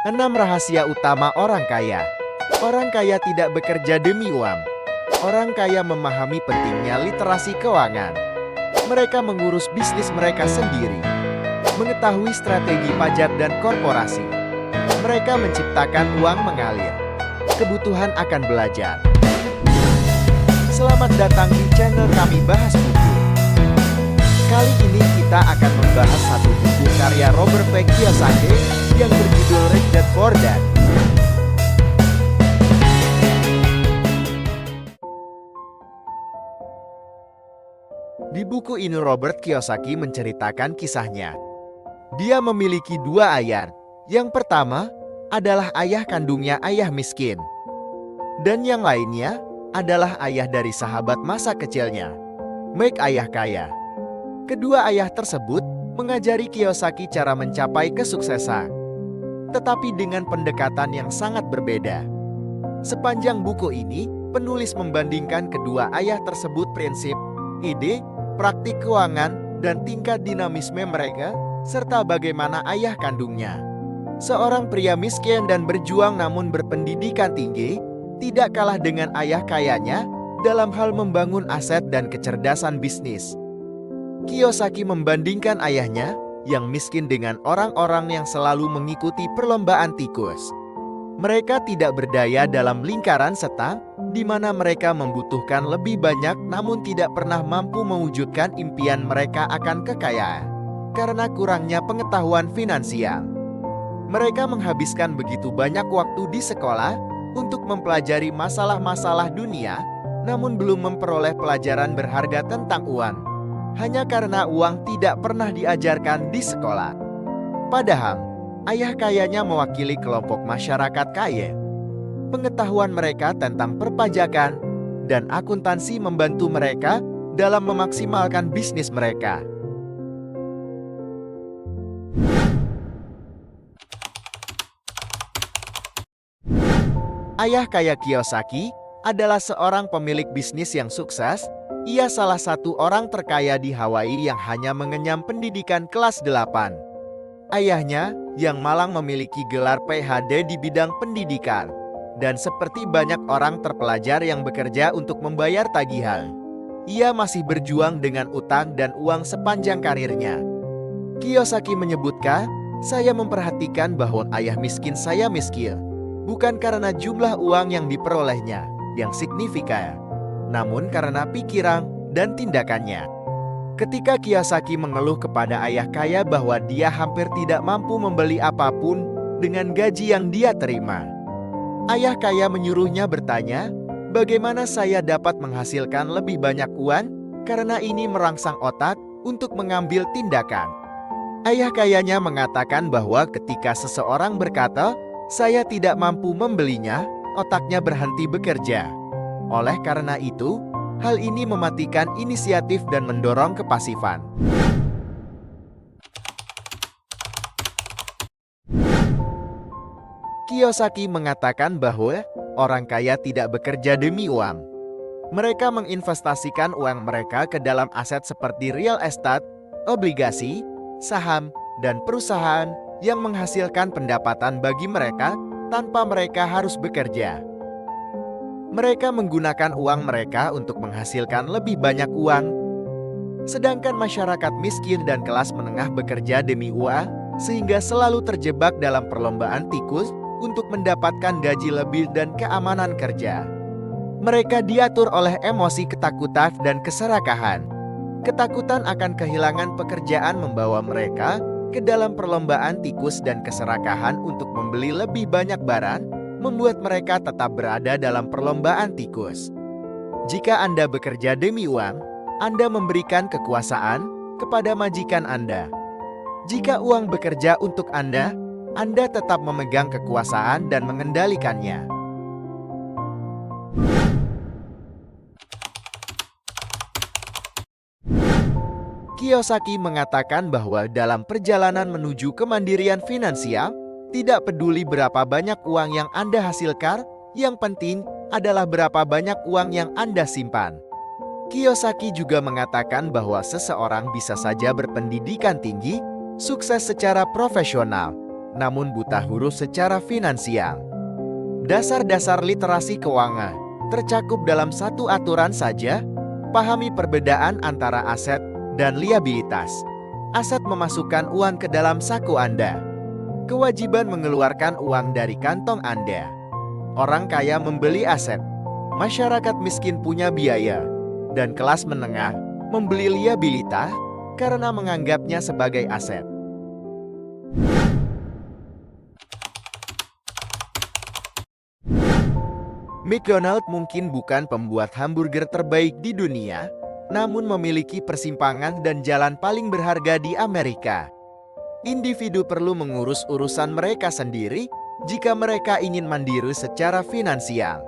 6 rahasia utama orang kaya. Orang kaya tidak bekerja demi uang. Orang kaya memahami pentingnya literasi keuangan. Mereka mengurus bisnis mereka sendiri, mengetahui strategi pajak dan korporasi. Mereka menciptakan uang mengalir. Kebutuhan akan belajar. Selamat datang di channel kami Bahas Buku. Kali ini kita akan membahas satu buku karya Robert P. Kiyosaki yang berjudul Rich Dad Poor Dad. Di buku ini Robert Kiyosaki menceritakan kisahnya. Dia memiliki dua ayah. Yang pertama adalah ayah kandungnya ayah miskin. Dan yang lainnya adalah ayah dari sahabat masa kecilnya, Mike ayah kaya. Kedua ayah tersebut mengajari Kiyosaki cara mencapai kesuksesan, tetapi dengan pendekatan yang sangat berbeda. Sepanjang buku ini, penulis membandingkan kedua ayah tersebut prinsip, ide, praktik keuangan, dan tingkat dinamisme mereka, serta bagaimana ayah kandungnya, seorang pria miskin dan berjuang namun berpendidikan tinggi, tidak kalah dengan ayah kayanya dalam hal membangun aset dan kecerdasan bisnis. Kiyosaki membandingkan ayahnya yang miskin dengan orang-orang yang selalu mengikuti perlombaan tikus. Mereka tidak berdaya dalam lingkaran setang, di mana mereka membutuhkan lebih banyak namun tidak pernah mampu mewujudkan impian mereka akan kekayaan karena kurangnya pengetahuan finansial. Mereka menghabiskan begitu banyak waktu di sekolah untuk mempelajari masalah-masalah dunia, namun belum memperoleh pelajaran berharga tentang uang. Hanya karena uang tidak pernah diajarkan di sekolah. Padahal, ayah kayanya mewakili kelompok masyarakat kaya. Pengetahuan mereka tentang perpajakan dan akuntansi membantu mereka dalam memaksimalkan bisnis mereka. Ayah kaya Kiyosaki adalah seorang pemilik bisnis yang sukses. Ia salah satu orang terkaya di Hawaii yang hanya mengenyam pendidikan kelas 8. Ayahnya yang malang memiliki gelar PhD di bidang pendidikan. Dan seperti banyak orang terpelajar yang bekerja untuk membayar tagihan, ia masih berjuang dengan utang dan uang sepanjang karirnya. Kiyosaki menyebutkan, "Saya memperhatikan bahwa ayah miskin saya miskin, bukan karena jumlah uang yang diperolehnya yang signifikan, namun karena pikiran dan tindakannya." Ketika Kiyosaki mengeluh kepada ayah kaya bahwa dia hampir tidak mampu membeli apapun dengan gaji yang dia terima, ayah kaya menyuruhnya bertanya, "Bagaimana saya dapat menghasilkan lebih banyak uang? Karena ini merangsang otak untuk mengambil tindakan." Ayah kayanya mengatakan bahwa ketika seseorang berkata, "Saya tidak mampu membelinya," otaknya berhenti bekerja. Oleh karena itu, hal ini mematikan inisiatif dan mendorong kepasifan. Kiyosaki mengatakan bahwa orang kaya tidak bekerja demi uang. Mereka menginvestasikan uang mereka ke dalam aset seperti real estate, obligasi, saham, dan perusahaan yang menghasilkan pendapatan bagi mereka tanpa mereka harus bekerja. Mereka menggunakan uang mereka untuk menghasilkan lebih banyak uang. Sedangkan masyarakat miskin dan kelas menengah bekerja demi uang, sehingga selalu terjebak dalam perlombaan tikus untuk mendapatkan gaji lebih dan keamanan kerja. Mereka diatur oleh emosi ketakutan dan keserakahan. Ketakutan akan kehilangan pekerjaan membawa mereka ke dalam perlombaan tikus dan keserakahan untuk membeli lebih banyak barang, membuat mereka tetap berada dalam perlombaan tikus. Jika Anda bekerja demi uang, Anda memberikan kekuasaan kepada majikan Anda. Jika uang bekerja untuk Anda tetap memegang kekuasaan dan mengendalikannya. Kiyosaki mengatakan bahwa dalam perjalanan menuju kemandirian finansial, tidak peduli berapa banyak uang yang Anda hasilkan, yang penting adalah berapa banyak uang yang Anda simpan. Kiyosaki juga mengatakan bahwa seseorang bisa saja berpendidikan tinggi, sukses secara profesional, namun buta huruf secara finansial. Dasar-dasar literasi keuangan tercakup dalam satu aturan saja. Pahami perbedaan antara aset dan liabilitas. Aset memasukkan uang ke dalam saku Anda. Kewajiban mengeluarkan uang dari kantong Anda. Orang kaya membeli aset. Masyarakat miskin punya biaya. Dan kelas menengah membeli liabilitas karena menganggapnya sebagai aset. McDonald mungkin bukan pembuat hamburger terbaik di dunia, namun memiliki persimpangan dan jalan paling berharga di Amerika. Individu perlu mengurus urusan mereka sendiri jika mereka ingin mandiri secara finansial.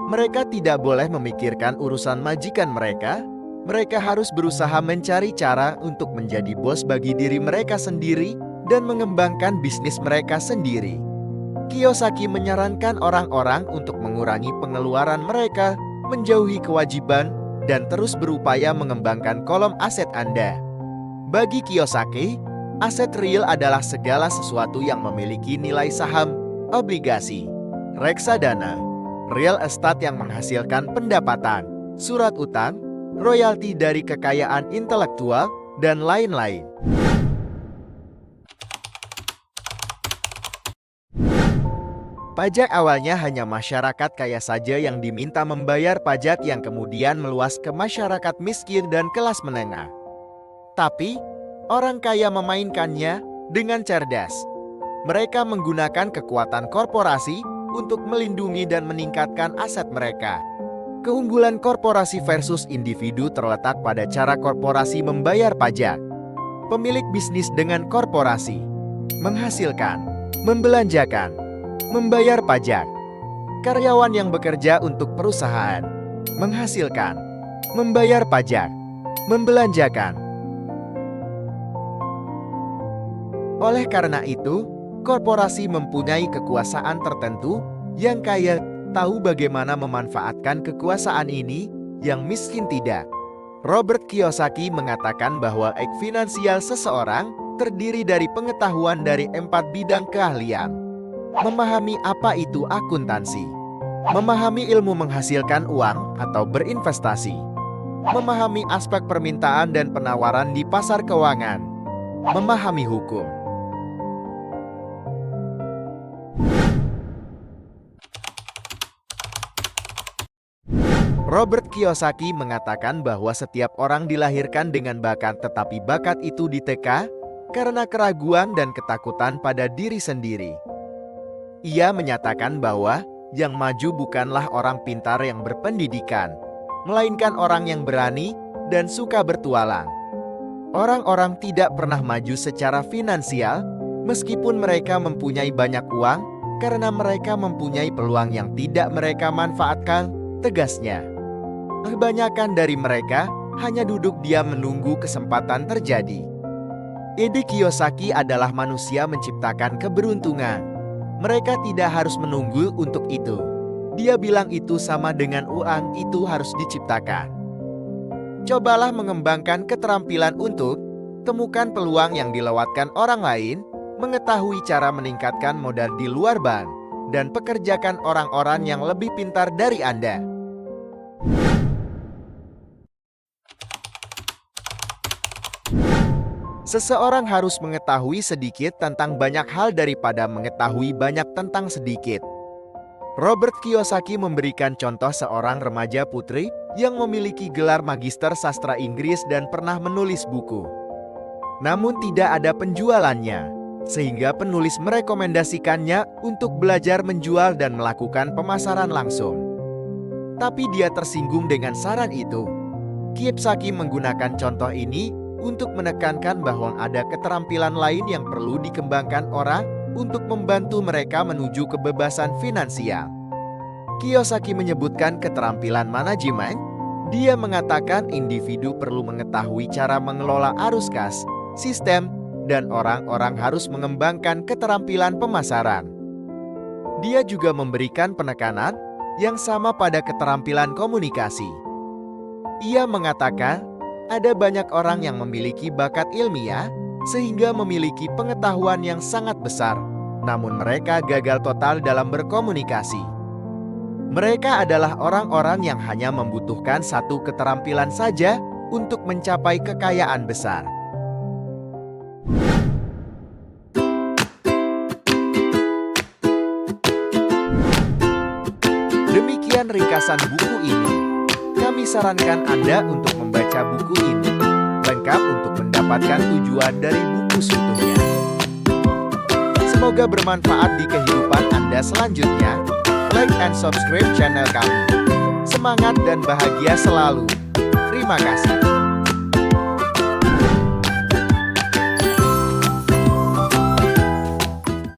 Mereka tidak boleh memikirkan urusan majikan mereka. Mereka harus berusaha mencari cara untuk menjadi bos bagi diri mereka sendiri dan mengembangkan bisnis mereka sendiri. Kiyosaki menyarankan orang-orang untuk mengurangi pengeluaran mereka, menjauhi kewajiban, dan terus berupaya mengembangkan kolom aset Anda. Bagi Kiyosaki, aset real adalah segala sesuatu yang memiliki nilai saham, obligasi, reksadana, real estate yang menghasilkan pendapatan, surat utang, royalti dari kekayaan intelektual, dan lain-lain. Pajak awalnya hanya masyarakat kaya saja yang diminta membayar pajak yang kemudian meluas ke masyarakat miskin dan kelas menengah. Tapi, orang kaya memainkannya dengan cerdas. Mereka menggunakan kekuatan korporasi untuk melindungi dan meningkatkan aset mereka. Keunggulan korporasi versus individu terletak pada cara korporasi membayar pajak. Pemilik bisnis dengan korporasi menghasilkan, membelanjakan, membayar pajak. Karyawan yang bekerja untuk perusahaan menghasilkan, membayar pajak, membelanjakan. Oleh karena itu, korporasi mempunyai kekuasaan tertentu. Yang kaya tahu bagaimana memanfaatkan kekuasaan ini, yang miskin tidak. Robert Kiyosaki mengatakan bahwa IQ finansial seseorang terdiri dari pengetahuan dari 4 bidang keahlian. Memahami apa itu akuntansi, memahami ilmu menghasilkan uang atau berinvestasi, memahami aspek permintaan dan penawaran di pasar keuangan, memahami hukum. Robert Kiyosaki mengatakan bahwa setiap orang dilahirkan dengan bakat, tetapi bakat itu diteka karena keraguan dan ketakutan pada diri sendiri. Ia menyatakan bahwa yang maju bukanlah orang pintar yang berpendidikan, melainkan orang yang berani dan suka bertualang. Orang-orang tidak pernah maju secara finansial meskipun mereka mempunyai banyak uang karena mereka mempunyai peluang yang tidak mereka manfaatkan, tegasnya. Kebanyakan dari mereka hanya duduk diam menunggu kesempatan terjadi. Ide Kiyosaki adalah manusia menciptakan keberuntungan. Mereka tidak harus menunggu untuk itu. Dia bilang itu sama dengan uang itu harus diciptakan. Cobalah mengembangkan keterampilan untuk temukan peluang yang dilewatkan orang lain, mengetahui cara meningkatkan modal di luar bank, dan pekerjakan orang-orang yang lebih pintar dari Anda. Seseorang harus mengetahui sedikit tentang banyak hal daripada mengetahui banyak tentang sedikit. Robert Kiyosaki memberikan contoh seorang remaja putri yang memiliki gelar magister sastra Inggris dan pernah menulis buku. Namun tidak ada penjualannya, sehingga penulis merekomendasikannya untuk belajar menjual dan melakukan pemasaran langsung. Tapi dia tersinggung dengan saran itu. Kiyosaki menggunakan contoh ini untuk menekankan bahwa ada keterampilan lain yang perlu dikembangkan orang untuk membantu mereka menuju kebebasan finansial. Kiyosaki menyebutkan keterampilan manajemen. Dia mengatakan individu perlu mengetahui cara mengelola arus kas, sistem, dan orang-orang harus mengembangkan keterampilan pemasaran. Dia juga memberikan penekanan yang sama pada keterampilan komunikasi. Ia mengatakan, ada banyak orang yang memiliki bakat ilmiah sehingga memiliki pengetahuan yang sangat besar, namun mereka gagal total dalam berkomunikasi. Mereka adalah orang-orang yang hanya membutuhkan satu keterampilan saja untuk mencapai kekayaan besar. Demikian ringkasan buku ini. Kami sarankan Anda untuk membaca buku ini, lengkap untuk mendapatkan tujuan dari buku seutuhnya. Semoga bermanfaat di kehidupan Anda selanjutnya. Like and subscribe channel kami. Semangat dan bahagia selalu. Terima kasih.